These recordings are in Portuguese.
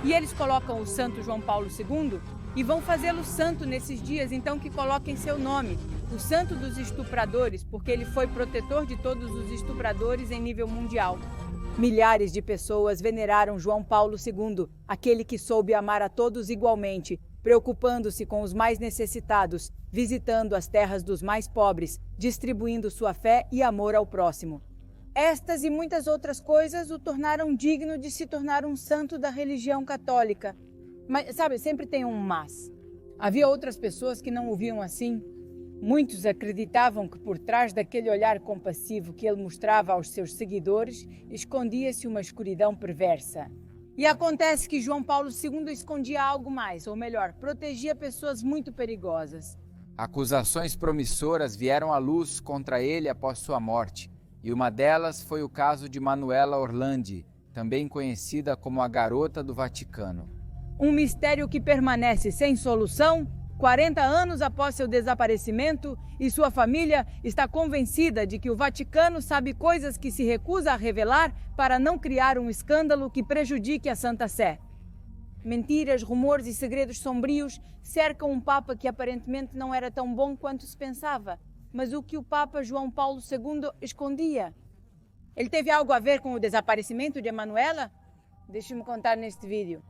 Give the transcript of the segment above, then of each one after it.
E eles colocam o santo João Paulo II e vão fazê-lo santo nesses dias, então que coloquem seu nome, o santo dos estupradores, porque ele foi protetor de todos os estupradores em nível mundial. Milhares de pessoas veneraram João Paulo II, aquele que soube amar a todos igualmente, preocupando-se com os mais necessitados, visitando as terras dos mais pobres, distribuindo sua fé e amor ao próximo. Estas e muitas outras coisas o tornaram digno de se tornar um santo da religião católica. Mas, sabe, sempre tem um mas. Havia outras pessoas que não o viam assim. Muitos acreditavam que por trás daquele olhar compassivo que ele mostrava aos seus seguidores, escondia-se uma escuridão perversa. E acontece que João Paulo II escondia algo mais, ou melhor, protegia pessoas muito perigosas. Acusações promissoras vieram à luz contra ele após sua morte, e uma delas foi o caso de Manuela Orlandi, também conhecida como a Garota do Vaticano. Um mistério que permanece sem solução 40 anos após seu desaparecimento, e sua família está convencida de que o Vaticano sabe coisas que se recusa a revelar para não criar um escândalo que prejudique a Santa Sé. Mentiras, rumores e segredos sombrios cercam um Papa que aparentemente não era tão bom quanto se pensava. Mas o que o Papa João Paulo II escondia? Ele teve algo a ver com o desaparecimento de Emanuela? Deixe-me contar neste vídeo.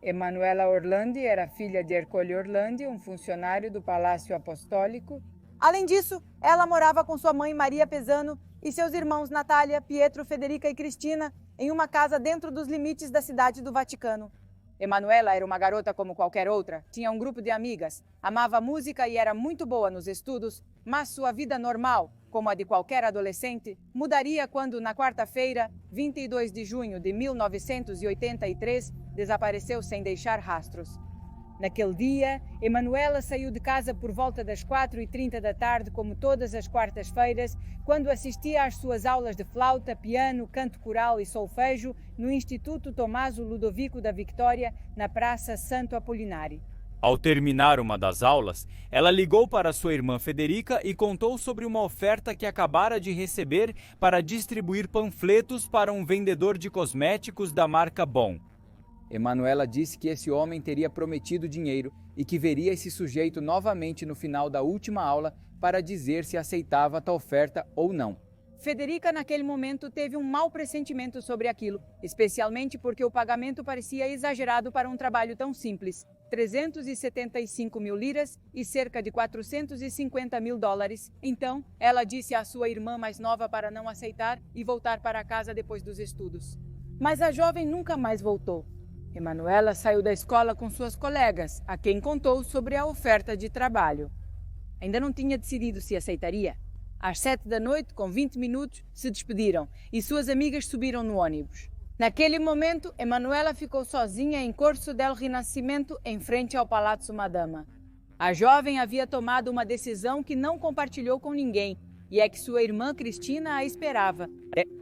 Emanuela Orlandi era filha de Ercole Orlandi, um funcionário do Palácio Apostólico. Além disso, ela morava com sua mãe Maria Pesano e seus irmãos Natália, Pietro, Federica e Cristina em uma casa dentro dos limites da cidade do Vaticano. Emanuela era uma garota como qualquer outra, tinha um grupo de amigas, amava música e era muito boa nos estudos, mas sua vida normal, como a de qualquer adolescente, mudaria quando, na quarta-feira, 22 de junho de 1983, desapareceu sem deixar rastros. Naquele dia, Emanuela saiu de casa por volta das 4h30 da tarde, como todas as quartas-feiras, quando assistia às suas aulas de flauta, piano, canto coral e solfejo no Instituto Tommaso Ludovico da Victoria, na Praça Santo Apolinari. Ao terminar uma das aulas, ela ligou para sua irmã Federica e contou sobre uma oferta que acabara de receber para distribuir panfletos para um vendedor de cosméticos da marca Bon. Emanuela disse que esse homem teria prometido dinheiro e que veria esse sujeito novamente no final da última aula para dizer se aceitava tal oferta ou não. Federica, naquele momento, teve um mau pressentimento sobre aquilo, especialmente porque o pagamento parecia exagerado para um trabalho tão simples. 375 mil liras e cerca de 450 mil dólares. Então, ela disse à sua irmã mais nova para não aceitar e voltar para casa depois dos estudos. Mas a jovem nunca mais voltou. Emanuela saiu da escola com suas colegas, a quem contou sobre a oferta de trabalho. Ainda não tinha decidido se aceitaria. Às 7 da noite, com 20 minutos, se despediram e suas amigas subiram no ônibus. Naquele momento, Emanuela ficou sozinha em Corso del Rinascimento, em frente ao Palazzo Madama. A jovem havia tomado uma decisão que não compartilhou com ninguém, e é que sua irmã Cristina a esperava.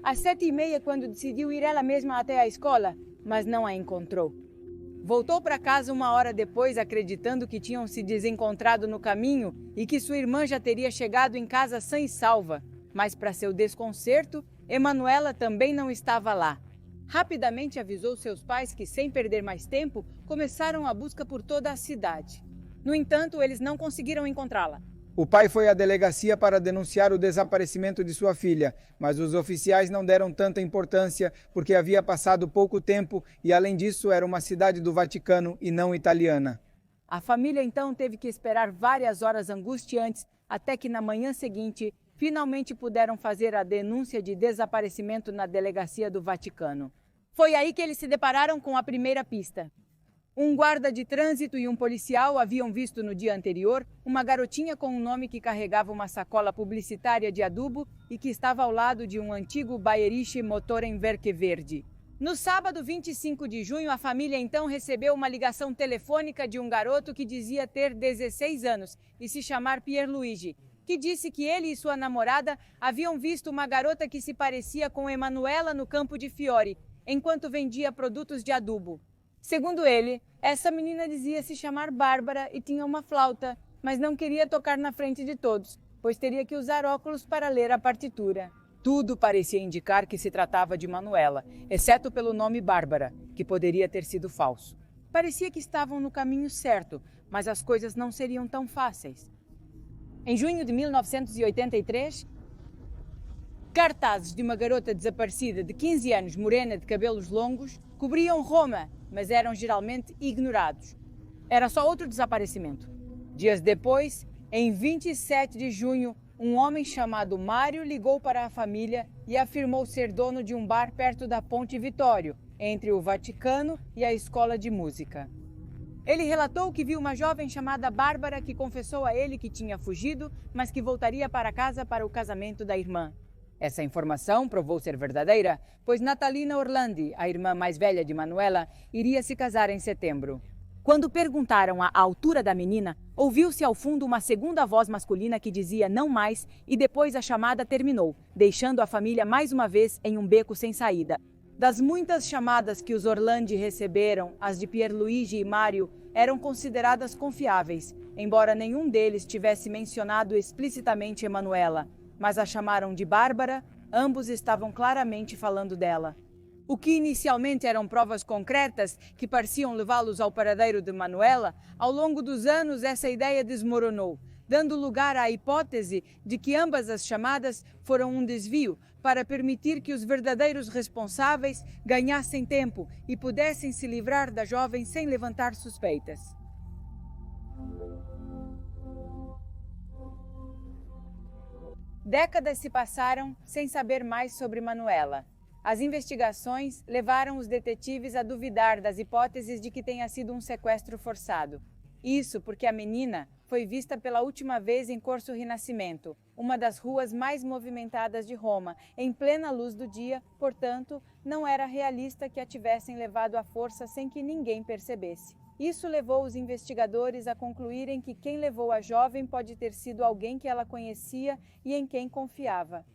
Às 7h30, quando decidiu ir ela mesma até a escola, mas não a encontrou. Voltou para casa uma hora depois, acreditando que tinham se desencontrado no caminho e que sua irmã já teria chegado em casa sã e salva. Mas, para seu desconcerto, Emanuela também não estava lá. Rapidamente avisou seus pais que, sem perder mais tempo, começaram a busca por toda a cidade. No entanto, eles não conseguiram encontrá-la. O pai foi à delegacia para denunciar o desaparecimento de sua filha, mas os oficiais não deram tanta importância porque havia passado pouco tempo e, além disso, era uma cidade do Vaticano e não italiana. A família então teve que esperar várias horas angustiantes até que na manhã seguinte finalmente puderam fazer a denúncia de desaparecimento na delegacia do Vaticano. Foi aí que eles se depararam com a primeira pista. Um guarda de trânsito e um policial haviam visto no dia anterior uma garotinha com um nome que carregava uma sacola publicitária de adubo e que estava ao lado de um antigo Bayerische Motorenwerk verde. No sábado 25 de junho, a família então recebeu uma ligação telefônica de um garoto que dizia ter 16 anos e se chamar Pierluigi, que disse que ele e sua namorada haviam visto uma garota que se parecia com Emanuela no campo de Fiori, enquanto vendia produtos de adubo. Segundo ele, essa menina dizia se chamar Bárbara e tinha uma flauta, mas não queria tocar na frente de todos, pois teria que usar óculos para ler a partitura. Tudo parecia indicar que se tratava de Manuela, exceto pelo nome Bárbara. que poderia ter sido falso. Parecia que estavam no caminho certo, mas as coisas não seriam tão fáceis. Em junho de 1983, cartazes de uma garota desaparecida de 15 anos, morena de cabelos longos, cobriam Roma, mas eram geralmente ignorados. Era só outro desaparecimento. Dias depois, em 27 de junho, um homem chamado Mário ligou para a família e afirmou ser dono de um bar perto da Ponte Vitório, entre o Vaticano e a escola de música. Ele relatou que viu uma jovem chamada Bárbara que confessou a ele que tinha fugido, mas que voltaria para casa para o casamento da irmã. Essa informação provou ser verdadeira, pois Natalina Orlandi, a irmã mais velha de Manuela, iria se casar em setembro. Quando perguntaram a altura da menina, ouviu-se ao fundo uma segunda voz masculina que dizia não mais e depois a chamada terminou, deixando a família mais uma vez em um beco sem saída. Das muitas chamadas que os Orlandi receberam, as de Pierluigi e Mário eram consideradas confiáveis, embora nenhum deles tivesse mencionado explicitamente Emanuela, mas a chamaram de Bárbara, ambos estavam claramente falando dela. O que inicialmente eram provas concretas que pareciam levá-los ao paradeiro de Manuela, ao longo dos anos essa ideia desmoronou, dando lugar à hipótese de que ambas as chamadas foram um desvio para permitir que os verdadeiros responsáveis ganhassem tempo e pudessem se livrar da jovem sem levantar suspeitas. Décadas se passaram sem saber mais sobre Manuela. As investigações levaram os detetives a duvidar das hipóteses de que tenha sido um sequestro forçado. Isso porque a menina foi vista pela última vez em Corso Rinascimento, uma das ruas mais movimentadas de Roma, em plena luz do dia, portanto, não era realista que a tivessem levado à força sem que ninguém percebesse. Isso levou os investigadores a concluírem que quem levou a jovem pode ter sido alguém que ela conhecia e em quem confiava.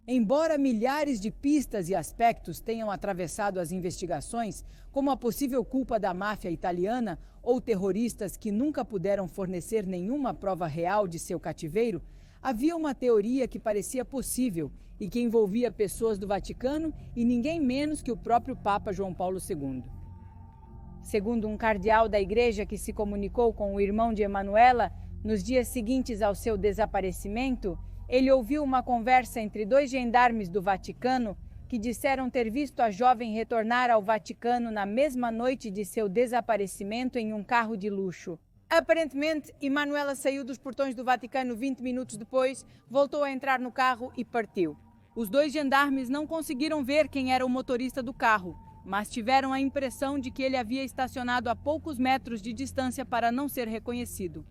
Embora milhares de pistas e aspectos tenham atravessado as investigações, como a possível culpa da máfia italiana ou terroristas que nunca puderam fornecer nenhuma prova real de seu cativeiro, havia uma teoria que parecia possível e que envolvia pessoas do Vaticano e ninguém menos que o próprio Papa João Paulo II. Segundo um cardeal da igreja que se comunicou com o irmão de Emanuela nos dias seguintes ao seu desaparecimento, ele ouviu uma conversa entre dois gendarmes do Vaticano que disseram ter visto a jovem retornar ao Vaticano na mesma noite de seu desaparecimento em um carro de luxo. Aparentemente, Emanuela saiu dos portões do Vaticano 20 minutos depois, voltou a entrar no carro e partiu. Os dois gendarmes não conseguiram ver quem era o motorista do carro, mas tiveram a impressão de que ele havia estacionado a poucos metros de distância para não ser reconhecido.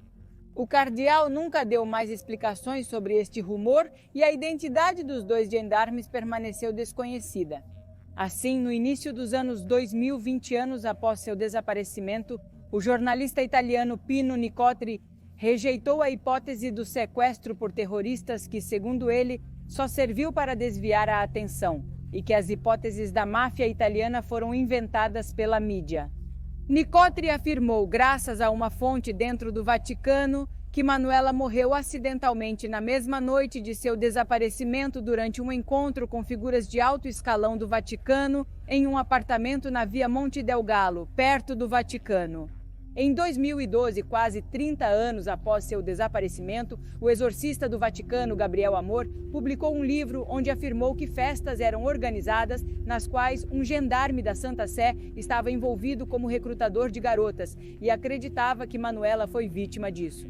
O cardeal nunca deu mais explicações sobre este rumor e a identidade dos dois gendarmes permaneceu desconhecida. Assim, no início dos anos 2000, 20 anos após seu desaparecimento, o jornalista italiano Pino Nicotri rejeitou a hipótese do sequestro por terroristas que, segundo ele, só serviu para desviar a atenção e que as hipóteses da máfia italiana foram inventadas pela mídia. Nicotri afirmou, graças a uma fonte dentro do Vaticano, que Manuela morreu acidentalmente na mesma noite de seu desaparecimento durante um encontro com figuras de alto escalão do Vaticano em um apartamento na Via Monte del Gallo, perto do Vaticano. Em 2012, quase 30 anos após seu desaparecimento, o exorcista do Vaticano, Gabriel Amor, publicou um livro onde afirmou que festas eram organizadas nas quais um gendarme da Santa Sé estava envolvido como recrutador de garotas e acreditava que Manuela foi vítima disso.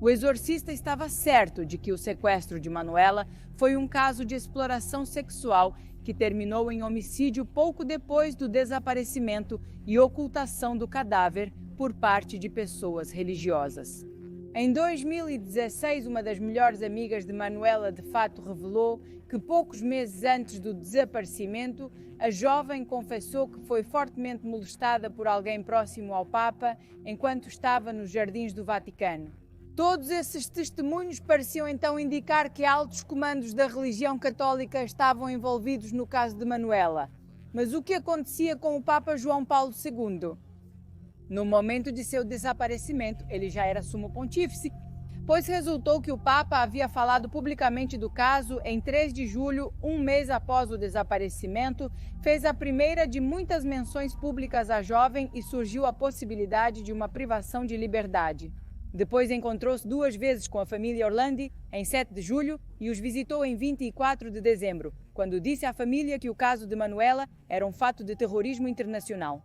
O exorcista estava certo de que o sequestro de Manuela foi um caso de exploração sexual que terminou em homicídio pouco depois do desaparecimento e ocultação do cadáver por parte de pessoas religiosas. Em 2016, uma das melhores amigas de Manuela de fato revelou que poucos meses antes do desaparecimento, a jovem confessou que foi fortemente molestada por alguém próximo ao Papa enquanto estava nos jardins do Vaticano. Todos esses testemunhos pareciam então indicar que altos comandos da religião católica estavam envolvidos no caso de Manuela. Mas o que acontecia com o Papa João Paulo II? No momento de seu desaparecimento, ele já era sumo pontífice. pois resultou que o Papa havia falado publicamente do caso em 3 de julho, um mês após o desaparecimento, fez a primeira de muitas menções públicas à jovem e surgiu a possibilidade de uma privação de liberdade. Depois encontrou-se 2 vezes com a família Orlandi, em 7 de julho, e os visitou em 24 de dezembro, quando disse à família que o caso de Manuela era um fato de terrorismo internacional.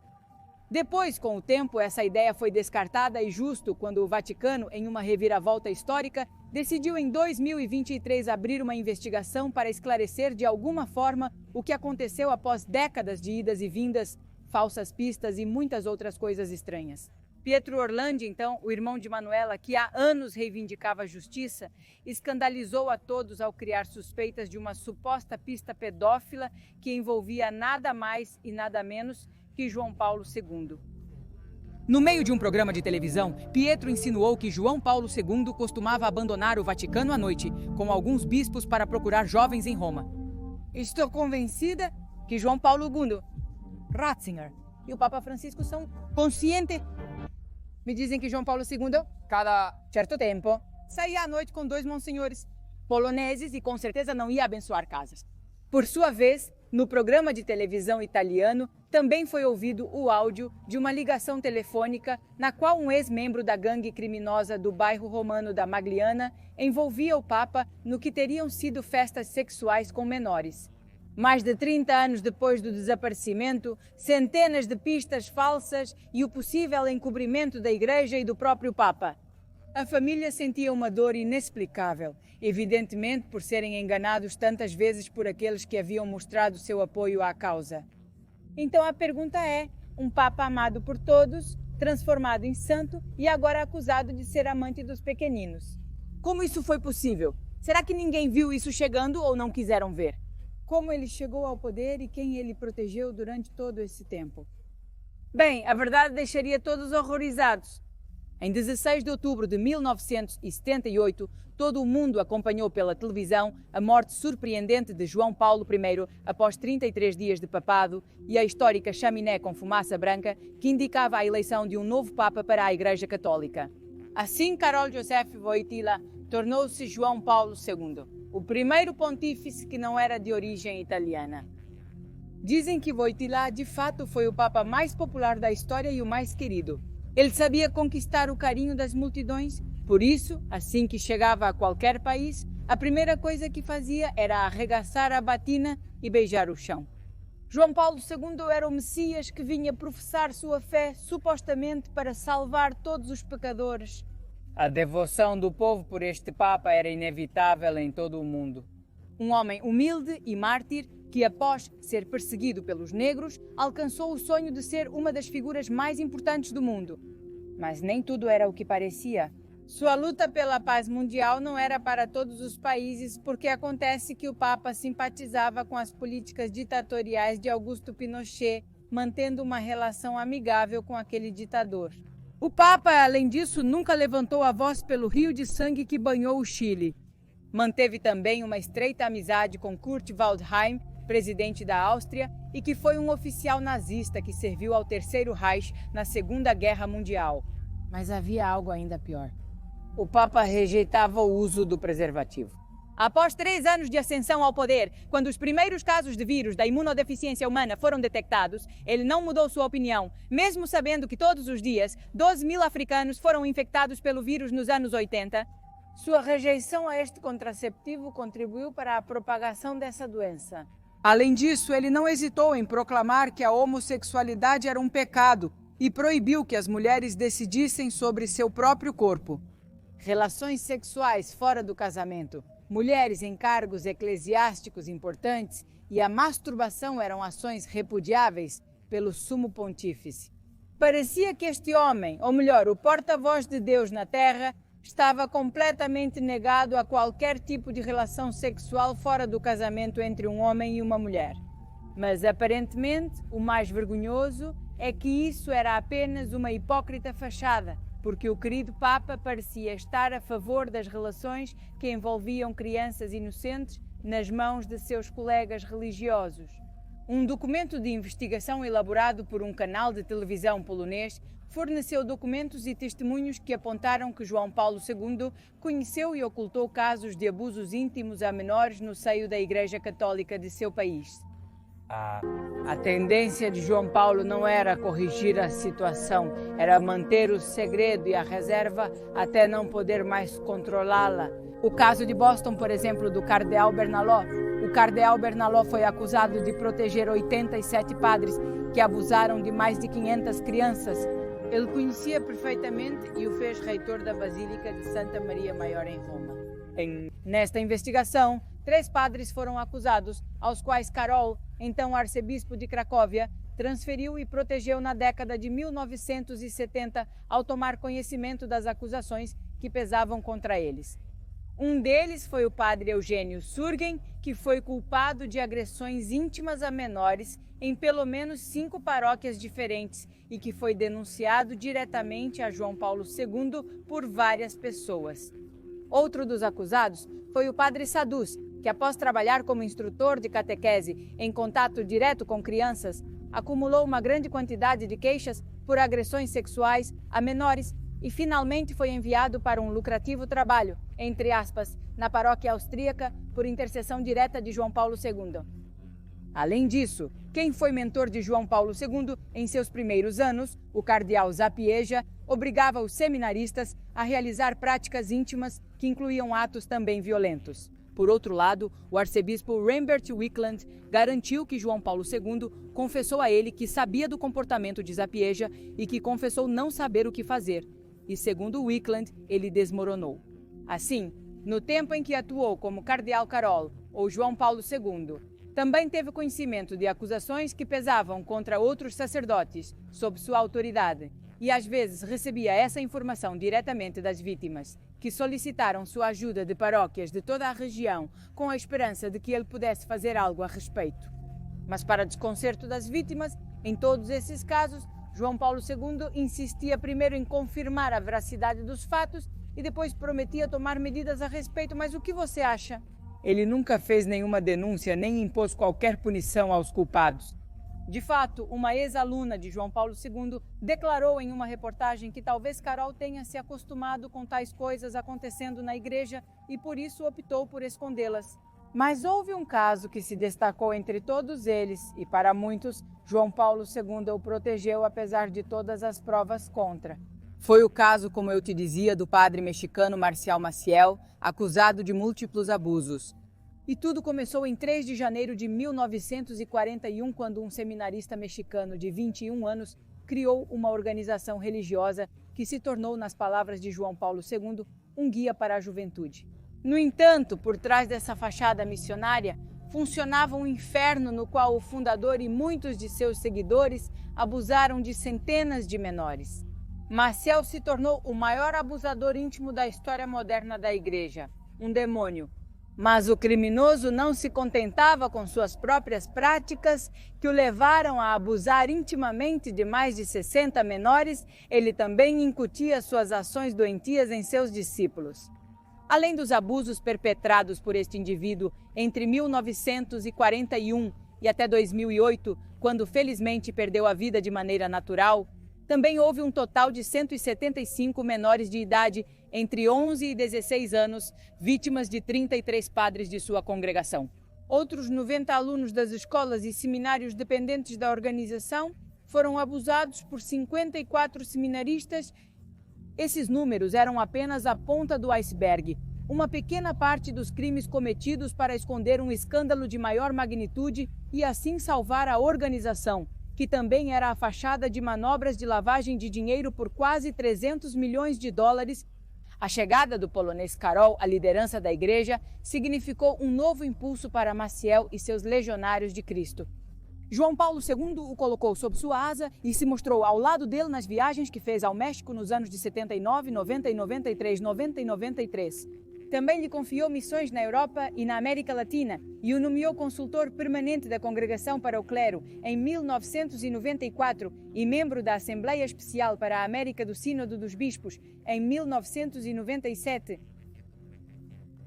Depois, com o tempo, essa ideia foi descartada e justo quando o Vaticano, em uma reviravolta histórica, decidiu em 2023 abrir uma investigação para esclarecer de alguma forma o que aconteceu após décadas de idas e vindas, falsas pistas e muitas outras coisas estranhas. Pietro Orlandi, então, o irmão de Manuela, que há anos reivindicava a justiça, escandalizou a todos ao criar suspeitas de uma suposta pista pedófila que envolvia nada mais e nada menos que João Paulo II. No meio de um programa de televisão, Pietro insinuou que João Paulo II costumava abandonar o Vaticano à noite, com alguns bispos para procurar jovens em Roma. Estou convencida que João Paulo II, Ratzinger e o Papa Francisco são conscientes. Me dizem que João Paulo II, cada certo tempo, saía à noite com 2 monsenhores poloneses e com certeza não ia abençoar casas. Por sua vez, no programa de televisão italiano, também foi ouvido o áudio de uma ligação telefônica na qual um ex-membro da gangue criminosa do bairro romano da Magliana envolvia o Papa no que teriam sido festas sexuais com menores. Mais de 30 anos depois do desaparecimento, centenas de pistas falsas e o possível encobrimento da Igreja e do próprio Papa. A família sentia uma dor inexplicável, evidentemente por serem enganados tantas vezes por aqueles que haviam mostrado seu apoio à causa. Então a pergunta é, um Papa amado por todos, transformado em santo e agora acusado de ser amante dos pequeninos. Como isso foi possível? Será que ninguém viu isso chegando ou não quiseram ver? Como ele chegou ao poder e quem ele protegeu durante todo esse tempo? Bem, a verdade deixaria todos horrorizados. Em 16 de outubro de 1978, todo o mundo acompanhou pela televisão a morte surpreendente de João Paulo I após 33 dias de papado e a histórica chaminé com fumaça branca que indicava a eleição de um novo Papa para a Igreja Católica. Assim, Karol Józef Wojtyła tornou-se João Paulo II, o primeiro pontífice que não era de origem italiana. Dizem que Wojtyła de fato foi o Papa mais popular da história e o mais querido. Ele sabia conquistar o carinho das multidões, por isso, assim que chegava a qualquer país, a primeira coisa que fazia era arregaçar a batina e beijar o chão. João Paulo II era o Messias que vinha professar sua fé supostamente para salvar todos os pecadores. A devoção do povo por este Papa era inevitável em todo o mundo. Um homem humilde e mártir que, após ser perseguido pelos negros, alcançou o sonho de ser uma das figuras mais importantes do mundo. Mas nem tudo era o que parecia. Sua luta pela paz mundial não era para todos os países, porque acontece que o Papa simpatizava com as políticas ditatoriais de Augusto Pinochet, mantendo uma relação amigável com aquele ditador. O Papa, além disso, nunca levantou a voz pelo rio de sangue que banhou o Chile. Manteve também uma estreita amizade com Kurt Waldheim, presidente da Áustria, e que foi um oficial nazista que serviu ao Terceiro Reich na Segunda Guerra Mundial. Mas havia algo ainda pior. O Papa rejeitava o uso do preservativo. Após 3 anos de ascensão ao poder, quando os primeiros casos de vírus da imunodeficiência humana foram detectados, ele não mudou sua opinião, mesmo sabendo que todos os dias 12.000 africanos foram infectados pelo vírus nos anos 80. Sua rejeição a este contraceptivo contribuiu para a propagação dessa doença. Além disso, ele não hesitou em proclamar que a homossexualidade era um pecado e proibiu que as mulheres decidissem sobre seu próprio corpo. Relações sexuais fora do casamento, mulheres em cargos eclesiásticos importantes e a masturbação eram ações repudiáveis pelo sumo pontífice. Parecia que este homem, ou melhor, o porta-voz de Deus na terra, estava completamente negado a qualquer tipo de relação sexual fora do casamento entre um homem e uma mulher. Mas, aparentemente, o mais vergonhoso é que isso era apenas uma hipócrita fachada, porque o querido Papa parecia estar a favor das relações que envolviam crianças inocentes nas mãos de seus colegas religiosos. Um documento de investigação elaborado por um canal de televisão polonês forneceu documentos e testemunhos que apontaram que João Paulo II conheceu e ocultou casos de abusos íntimos a menores no seio da Igreja Católica de seu país. A tendência de João Paulo não era corrigir a situação, era manter o segredo e a reserva até não poder mais controlá-la. O caso de Boston, por exemplo, do cardeal Bernaló. O cardeal Bernaló foi acusado de proteger 87 padres que abusaram de mais de 500 crianças. Ele conhecia perfeitamente e o fez reitor da Basílica de Santa Maria Maior em Roma. Nesta investigação, 3 padres foram acusados, aos quais Karol, então arcebispo de Cracóvia, transferiu e protegeu na década de 1970 ao tomar conhecimento das acusações que pesavam contra eles. Um deles foi o padre Eugênio Surgen, que foi culpado de agressões íntimas a menores em pelo menos 5 paróquias diferentes e que foi denunciado diretamente a João Paulo II por várias pessoas. Outro dos acusados foi o padre Sadus, que após trabalhar como instrutor de catequese em contato direto com crianças, acumulou uma grande quantidade de queixas por agressões sexuais a menores e finalmente foi enviado para um lucrativo trabalho, entre aspas, na paróquia austríaca por intercessão direta de João Paulo II. Além disso, quem foi mentor de João Paulo II em seus primeiros anos, o cardeal Zapieja, obrigava os seminaristas a realizar práticas íntimas que incluíam atos também violentos. Por outro lado, o arcebispo Reinbert Wickland garantiu que João Paulo II confessou a ele que sabia do comportamento de Zapieja e que confessou não saber o que fazer. E segundo Wickland, ele desmoronou. Assim, no tempo em que atuou como cardeal Karol ou João Paulo II, também teve conhecimento de acusações que pesavam contra outros sacerdotes sob sua autoridade e às vezes recebia essa informação diretamente das vítimas, que solicitaram sua ajuda de paróquias de toda a região com a esperança de que ele pudesse fazer algo a respeito. Mas para desconcerto das vítimas, em todos esses casos, João Paulo II insistia primeiro em confirmar a veracidade dos fatos e depois prometia tomar medidas a respeito. Mas o que você acha? Ele nunca fez nenhuma denúncia nem impôs qualquer punição aos culpados. De fato, uma ex-aluna de João Paulo II declarou em uma reportagem que talvez Karol tenha se acostumado com tais coisas acontecendo na igreja e por isso optou por escondê-las. Mas houve um caso que se destacou entre todos eles e, para muitos, João Paulo II o protegeu apesar de todas as provas contra. Foi o caso, como eu te dizia, do padre mexicano Marcial Maciel, acusado de múltiplos abusos. E tudo começou em 3 de janeiro de 1941, quando um seminarista mexicano de 21 anos criou uma organização religiosa que se tornou, nas palavras de João Paulo II, um guia para a juventude. No entanto, por trás dessa fachada missionária, funcionava um inferno no qual o fundador e muitos de seus seguidores abusaram de centenas de menores. Maciel se tornou o maior abusador íntimo da história moderna da igreja, um demônio. Mas o criminoso não se contentava com suas próprias práticas, que o levaram a abusar intimamente de mais de 60 menores, ele também incutia suas ações doentias em seus discípulos. Além dos abusos perpetrados por este indivíduo entre 1941 e até 2008, quando felizmente perdeu a vida de maneira natural, também houve um total de 175 menores de idade entre 11 e 16 anos, vítimas de 33 padres de sua congregação. Outros 90 alunos das escolas e seminários dependentes da organização foram abusados por 54 seminaristas. Esses números eram apenas a ponta do iceberg, uma pequena parte dos crimes cometidos para esconder um escândalo de maior magnitude e assim salvar a organização, que também era a fachada de manobras de lavagem de dinheiro por quase 300 milhões de dólares. A chegada do polonês Karol à liderança da igreja significou um novo impulso para Maciel e seus legionários de Cristo. João Paulo II o colocou sob sua asa e se mostrou ao lado dele nas viagens que fez ao México nos anos de 79, 90 e 93, 90 e 93. Também lhe confiou missões na Europa e na América Latina e o nomeou consultor permanente da Congregação para o Clero em 1994 e membro da Assembleia Especial para a América do Sínodo dos Bispos em 1997.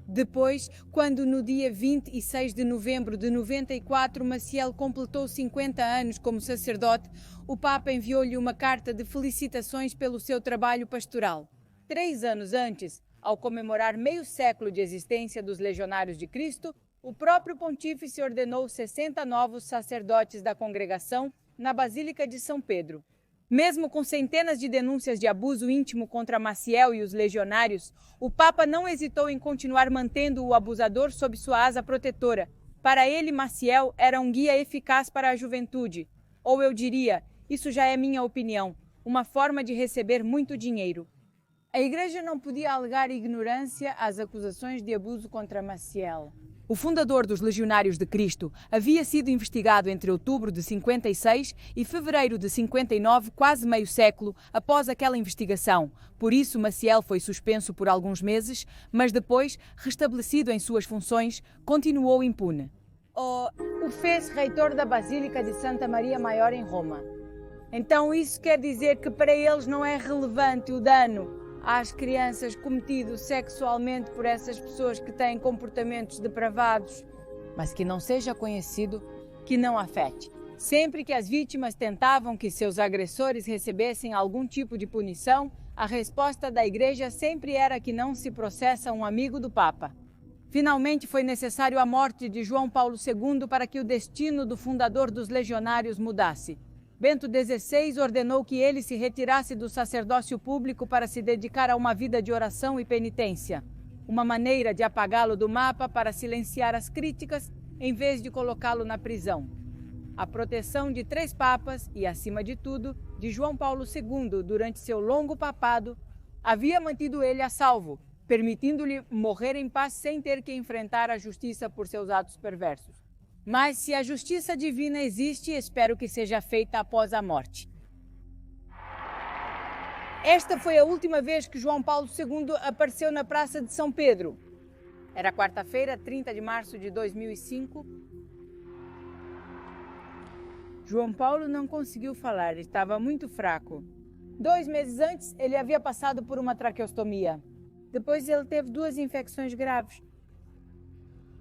Depois, quando no dia 26 de novembro de 94 Maciel completou 50 anos como sacerdote, o Papa enviou-lhe uma carta de felicitações pelo seu trabalho pastoral. 3 anos antes, ao comemorar meio século de existência dos Legionários de Cristo, o próprio Pontífice ordenou 60 novos sacerdotes da congregação na Basílica de São Pedro. Mesmo com centenas de denúncias de abuso íntimo contra Maciel e os legionários, o Papa não hesitou em continuar mantendo o abusador sob sua asa protetora. Para ele, Maciel era um guia eficaz para a juventude. Ou eu diria, isso já é minha opinião, uma forma de receber muito dinheiro. A Igreja não podia alegar ignorância às acusações de abuso contra Maciel. O fundador dos Legionários de Cristo havia sido investigado entre outubro de 56 e fevereiro de 59, quase meio século após aquela investigação. Por isso, Maciel foi suspenso por alguns meses, mas depois, restabelecido em suas funções, continuou impune. O fez reitor da Basílica de Santa Maria Maior em Roma. Então isso quer dizer que para eles não é relevante o dano às crianças cometido sexualmente por essas pessoas que têm comportamentos depravados, mas que não seja conhecido, que não afete. Sempre que as vítimas tentavam que seus agressores recebessem algum tipo de punição, a resposta da Igreja sempre era que não se processa um amigo do Papa. Finalmente foi necessário a morte de João Paulo II para que o destino do fundador dos Legionários mudasse. Bento XVI ordenou que ele se retirasse do sacerdócio público para se dedicar a uma vida de oração e penitência. Uma maneira de apagá-lo do mapa para silenciar as críticas, em vez de colocá-lo na prisão. A proteção de 3 papas e, acima de tudo, de João Paulo II durante seu longo papado, havia mantido ele a salvo, permitindo-lhe morrer em paz sem ter que enfrentar a justiça por seus atos perversos. Mas se a justiça divina existe, espero que seja feita após a morte. Esta foi a última vez que João Paulo II apareceu na Praça de São Pedro. Era quarta-feira, 30 de março de 2005. João Paulo não conseguiu falar, estava muito fraco. 2 meses antes, ele havia passado por uma traqueostomia. Depois ele teve 2 infecções graves.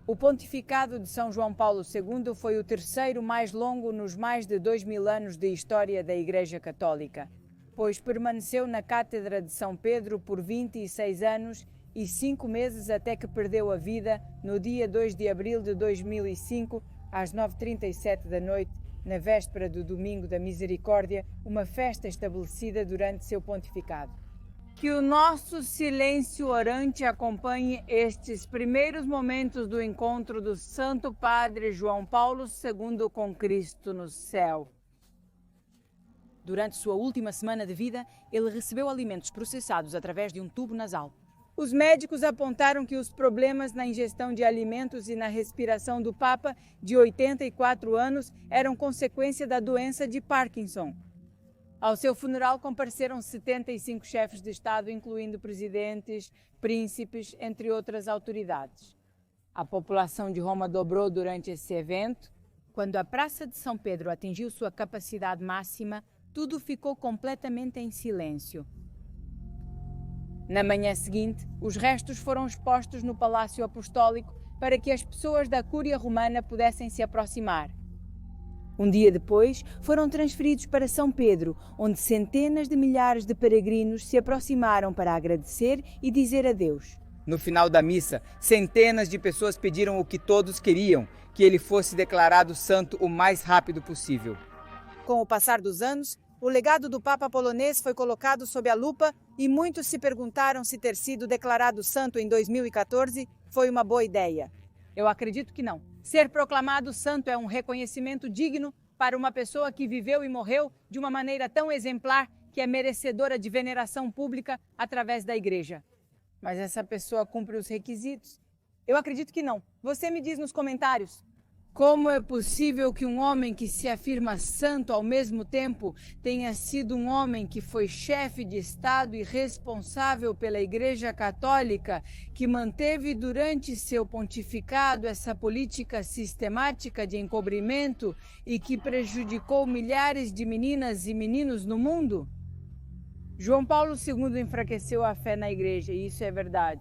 O pontificado de São João Paulo II foi o 3º mais longo nos mais de 2000 anos de história da Igreja Católica, pois permaneceu na Cátedra de São Pedro por 26 anos e 5 meses até que perdeu a vida no dia 2 de abril de 2005, às 9h37 da noite, na véspera do Domingo da Misericórdia, uma festa estabelecida durante seu pontificado. Que o nosso silêncio orante acompanhe estes primeiros momentos do encontro do Santo Padre João Paulo II com Cristo no céu. Durante sua última semana de vida, ele recebeu alimentos processados através de um tubo nasal. Os médicos apontaram que os problemas na ingestão de alimentos e na respiração do Papa, de 84 anos, eram consequência da doença de Parkinson. Ao seu funeral compareceram 75 chefes de Estado, incluindo presidentes, príncipes, entre outras autoridades. A população de Roma dobrou durante esse evento. Quando a Praça de São Pedro atingiu sua capacidade máxima, tudo ficou completamente em silêncio. Na manhã seguinte, os restos foram expostos no Palácio Apostólico para que as pessoas da Cúria Romana pudessem se aproximar. Um dia depois, foram transferidos para São Pedro, onde centenas de milhares de peregrinos se aproximaram para agradecer e dizer adeus. No final da missa, centenas de pessoas pediram o que todos queriam, que ele fosse declarado santo o mais rápido possível. Com o passar dos anos, o legado do Papa polonês foi colocado sob a lupa e muitos se perguntaram se ter sido declarado santo em 2014 foi uma boa ideia. Eu acredito que não. Ser proclamado santo é um reconhecimento digno para uma pessoa que viveu e morreu de uma maneira tão exemplar que é merecedora de veneração pública através da Igreja. Mas essa pessoa cumpre os requisitos? Eu acredito que não. Você me diz nos comentários. Como é possível que um homem que se afirma santo ao mesmo tempo tenha sido um homem que foi chefe de Estado e responsável pela Igreja Católica, que manteve durante seu pontificado essa política sistemática de encobrimento e que prejudicou milhares de meninas e meninos no mundo? João Paulo II enfraqueceu a fé na Igreja, e isso é verdade.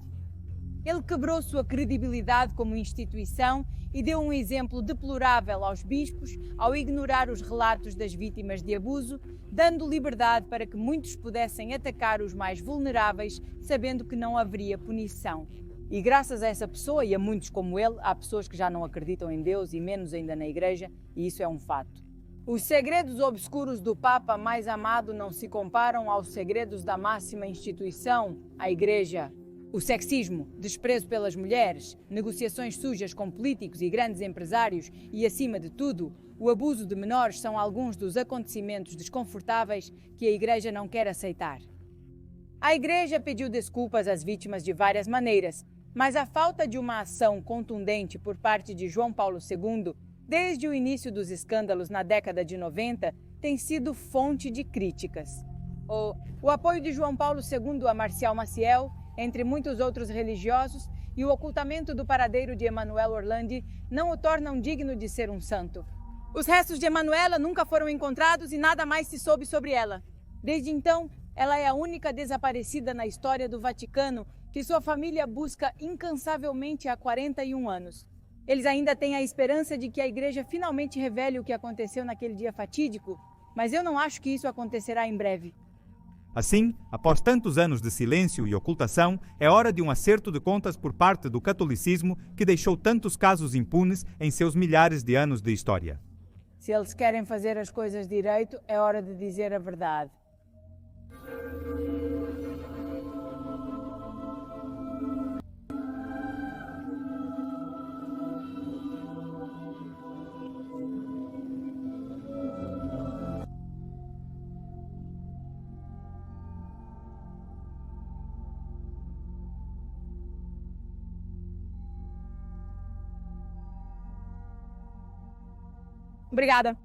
Ele quebrou sua credibilidade como instituição e deu um exemplo deplorável aos bispos ao ignorar os relatos das vítimas de abuso, dando liberdade para que muitos pudessem atacar os mais vulneráveis, sabendo que não haveria punição. E graças a essa pessoa e a muitos como ele, há pessoas que já não acreditam em Deus e menos ainda na Igreja, e isso é um fato. Os segredos obscuros do Papa mais amado não se comparam aos segredos da máxima instituição, a Igreja. O sexismo, desprezo pelas mulheres, negociações sujas com políticos e grandes empresários e, acima de tudo, o abuso de menores são alguns dos acontecimentos desconfortáveis que a Igreja não quer aceitar. A Igreja pediu desculpas às vítimas de várias maneiras, mas a falta de uma ação contundente por parte de João Paulo II, desde o início dos escândalos na década de 90, tem sido fonte de críticas. O apoio de João Paulo II a Marcial Maciel, entre muitos outros religiosos, e o ocultamento do paradeiro de Emanuela Orlandi não o tornam digno de ser um santo. Os restos de Emanuela nunca foram encontrados e nada mais se soube sobre ela. Desde então, ela é a única desaparecida na história do Vaticano que sua família busca incansavelmente há 41 anos. Eles ainda têm a esperança de que a Igreja finalmente revele o que aconteceu naquele dia fatídico, mas eu não acho que isso acontecerá em breve. Assim, após tantos anos de silêncio e ocultação, é hora de um acerto de contas por parte do catolicismo que deixou tantos casos impunes em seus milhares de anos de história. Se eles querem fazer as coisas direito, é hora de dizer a verdade. Obrigada.